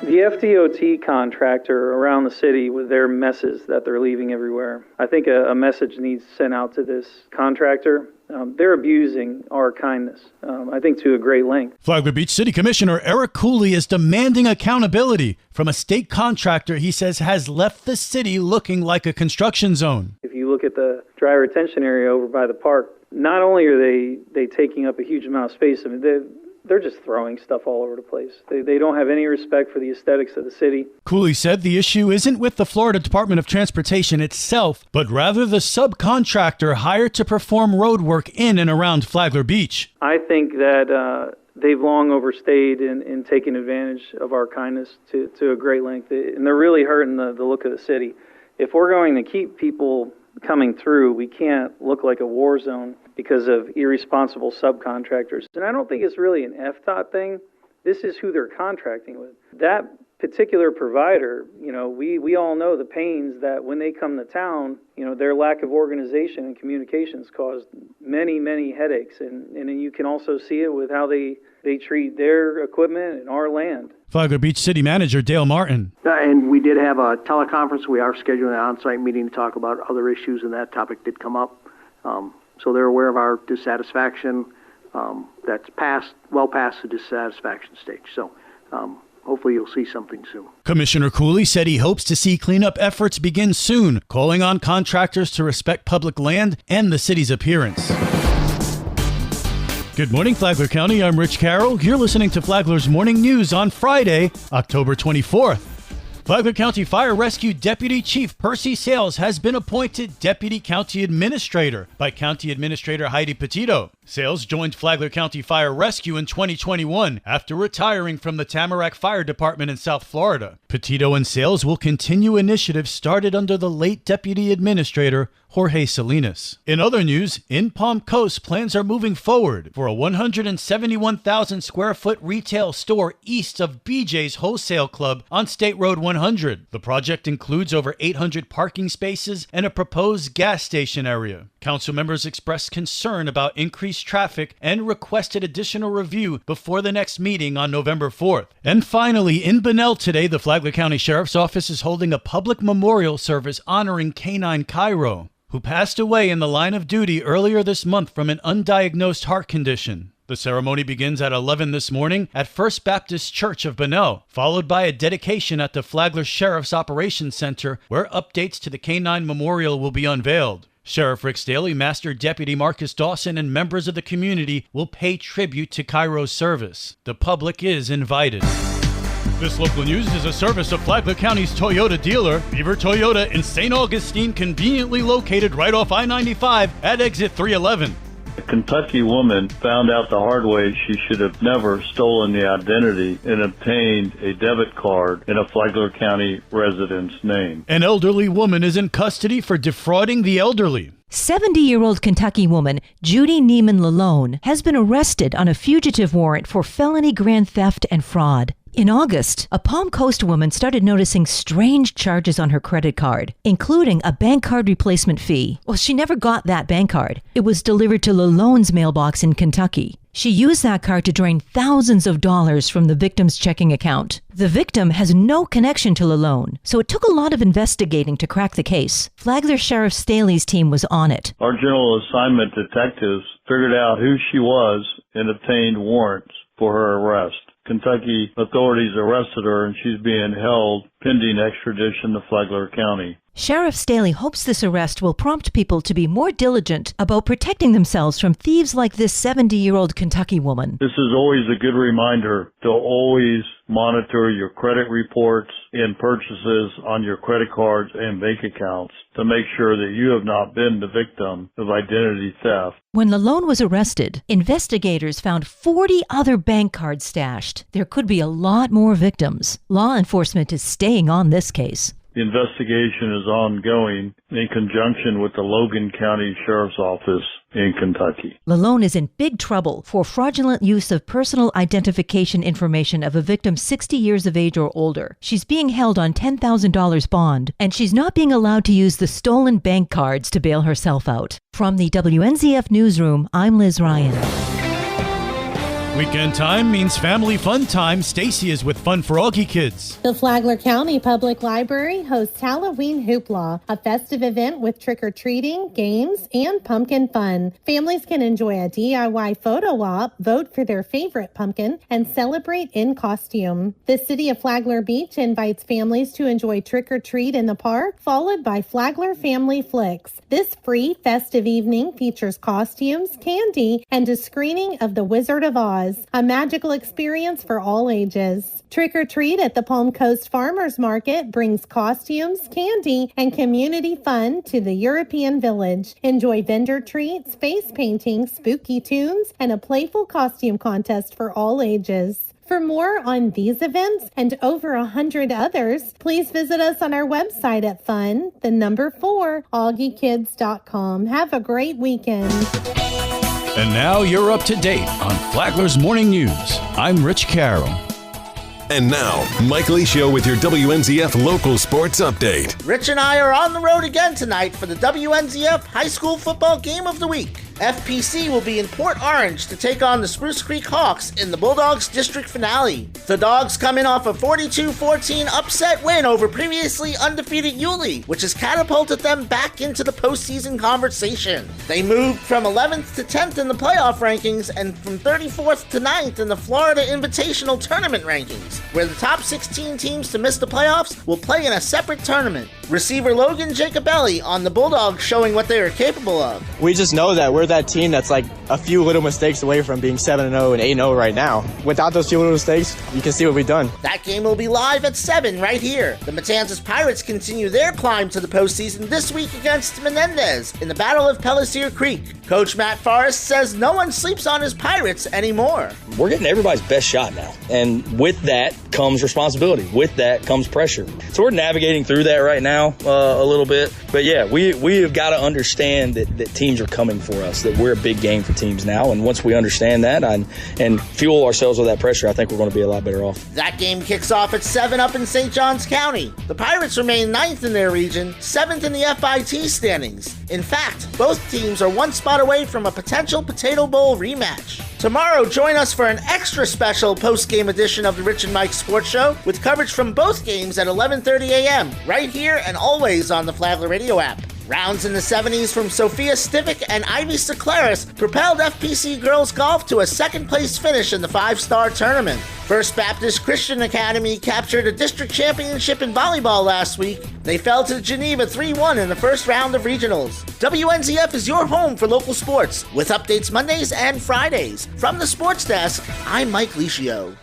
The FDOT contractor around the city with their messes that they're leaving everywhere. I think a message needs sent out to this contractor. They're abusing our kindness, I think, to a great length. Flagler Beach City Commissioner Eric Cooley is demanding accountability from a state contractor he says has left the city looking like a construction zone. If you look at the dry retention area over by the park, not only are they taking up a huge amount of space, I mean, they're just throwing stuff all over the place. They don't have any respect for the aesthetics of the city. Cooley said the issue isn't with the Florida Department of Transportation itself, but rather the subcontractor hired to perform road work in and around Flagler Beach. I think that they've long overstayed in taking advantage of our kindness to a great length, and they're really hurting the look of the city. If we're going to keep people coming through, we can't look like a war zone because of irresponsible subcontractors. And I don't think it's really an FDOT thing. This is who they're contracting with. That particular provider, we all know the pains that when they come to town, their lack of organization and communications caused many, many headaches. And you can also see it with how they treat their equipment and our land. Flagler Beach City Manager Dale Martin. And we did have a teleconference. We are scheduling an on-site meeting to talk about other issues, and that topic did come up. So they're aware of our dissatisfaction. That's well past the dissatisfaction stage. So hopefully you'll see something soon. Commissioner Cooley said he hopes to see cleanup efforts begin soon, calling on contractors to respect public land and the city's appearance. Good morning, Flagler County. I'm Rich Carroll. You're listening to Flagler's Morning News on Friday, October 24th. Flagler County Fire Rescue Deputy Chief Percy Sales has been appointed Deputy County Administrator by County Administrator Heidi Petito. Sales joined Flagler County Fire Rescue in 2021 after retiring from the Tamarack Fire Department in South Florida. Petito and Sales will continue initiatives started under the late Deputy Administrator Jorge Salinas. In other news, in Palm Coast, plans are moving forward for a 171,000 square foot retail store east of BJ's Wholesale Club on State Road 100. The project includes over 800 parking spaces and a proposed gas station area. Council members expressed concern about increased traffic and requested additional review before the next meeting on November 4th. And finally, in Bunnell today, the Flagler County Sheriff's Office is holding a public memorial service honoring Canine Cairo, who passed away in the line of duty earlier this month from an undiagnosed heart condition. The ceremony begins at 11 this morning at First Baptist Church of Bunnell, followed by a dedication at the Flagler Sheriff's Operations Center, where updates to the Canine Memorial will be unveiled. Sheriff Rick Staley, Master Deputy Marcus Dawson, and members of the community will pay tribute to Cairo's service. The public is invited. This local news is a service of Flagler County's Toyota dealer, Beaver Toyota in St. Augustine, conveniently located right off I-95 at exit 311. A Kentucky woman found out the hard way she should have never stolen the identity and obtained a debit card in a Flagler County resident's name. An elderly woman is in custody for defrauding the elderly. 70-year-old Kentucky woman Judy Neiman Lalone has been arrested on a fugitive warrant for felony grand theft and fraud. In August, a Palm Coast woman started noticing strange charges on her credit card, including a bank card replacement fee. Well, she never got that bank card. It was delivered to Lalone's mailbox in Kentucky. She used that card to drain thousands of dollars from the victim's checking account. The victim has no connection to Lalone, so it took a lot of investigating to crack the case. Flagler Sheriff Staley's team was on it. Our general assignment detectives figured out who she was and obtained warrants for her arrest. Kentucky authorities arrested her, and she's being held pending extradition to Flagler County. Sheriff Staley hopes this arrest will prompt people to be more diligent about protecting themselves from thieves like this 70-year-old Kentucky woman. This is always a good reminder to always monitor your credit reports and purchases on your credit cards and bank accounts to make sure that you have not been the victim of identity theft. When Lalone was arrested, investigators found 40 other bank cards stashed. There could be a lot more victims. Law enforcement is staying on this case. The investigation is ongoing in conjunction with the Logan County Sheriff's Office in Kentucky. Lalone is in big trouble for fraudulent use of personal identification information of a victim 60 years of age or older. She's being held on $10,000 bond, and she's not being allowed to use the stolen bank cards to bail herself out. From the WNZF Newsroom, I'm Liz Ryan. Weekend time means family fun time. Stacy is with Fun for Augie Kids. The Flagler County Public Library hosts Halloween Hoopla, a festive event with trick-or-treating, games, and pumpkin fun. Families can enjoy a DIY photo op, vote for their favorite pumpkin, and celebrate in costume. The City of Flagler Beach invites families to enjoy trick-or-treat in the park, followed by Flagler Family Flicks. This free festive evening features costumes, candy, and a screening of The Wizard of Oz, a magical experience for all ages. Trick or Treat at the Palm Coast Farmers Market brings costumes, candy, and community fun to the European Village. Enjoy vendor treats, face painting, spooky tunes, and a playful costume contest for all ages. For more on these events and over 100 others, please visit us on our website at fun4augiekids.com. Have a great weekend. And now you're up to date on Flagler's Morning News. I'm Rich Carroll. And now, Mike Licio with your WNZF local sports update. Rich and I are on the road again tonight for the WNZF High School Football Game of the Week. FPC will be in Port Orange to take on the Spruce Creek Hawks in the Bulldogs district finale. The Dogs come in off a 42-14 upset win over previously undefeated Yulee, which has catapulted them back into the postseason conversation. They moved from 11th to 10th in the playoff rankings and from 34th to 9th in the Florida Invitational Tournament rankings, where the top 16 teams to miss the playoffs will play in a separate tournament. Receiver Logan Jacobelli on the Bulldogs showing what they are capable of. We just know that we're that team that's like a few little mistakes away from being 7-0 and 8-0 right now. Without those few little mistakes, you can see what we've done. That game will be live at 7 right here. The Matanzas Pirates continue their climb to the postseason this week against Menendez in the Battle of Pellisier Creek. Coach Matt Forrest says no one sleeps on his Pirates anymore. We're getting everybody's best shot now, and with that comes responsibility. With that comes pressure. So we're navigating through that right now a little bit. But yeah, we have got to understand that teams are coming for us, that we're a big game for teams now. And once we understand that and fuel ourselves with that pressure, I think we're going to be a lot better off. That game kicks off at 7 up in St. Johns County. The Pirates remain 9th in their region, 7th in the FIT standings. In fact, both teams are one spot away from a potential Potato Bowl rematch. Tomorrow, join us for an extra special post-game edition of the Rich and Mike Sports Show with coverage from both games at 11:30 a.m. right here and always on the Flagler Radio app. Rounds in the 70s from Sophia Stivic and Ivy Seclaris propelled FPC girls golf to a second-place finish in the 5-star tournament. First Baptist Christian Academy captured a district championship in volleyball last week. They fell to Geneva 3-1 in the first round of regionals. WNZF is your home for local sports, with updates Mondays and Fridays. From the sports desk, I'm Mike Licio.